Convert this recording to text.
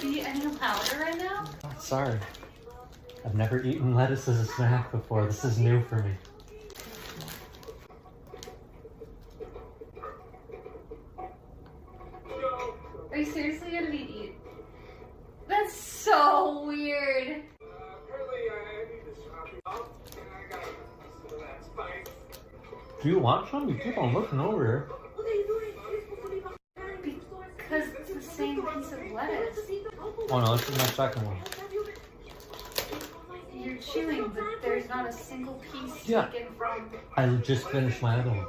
eat any powder right now? Oh, sorry. I've never eaten lettuce as a snack before. This is new for me. Are you seriously gonna be eating? That's so weird. Do you want some? You keep on looking over here. Because it's the same piece of lettuce. Oh no, this is my second one. You're chewing, but there's not a single piece Yeah. taken from. I just finished my other one.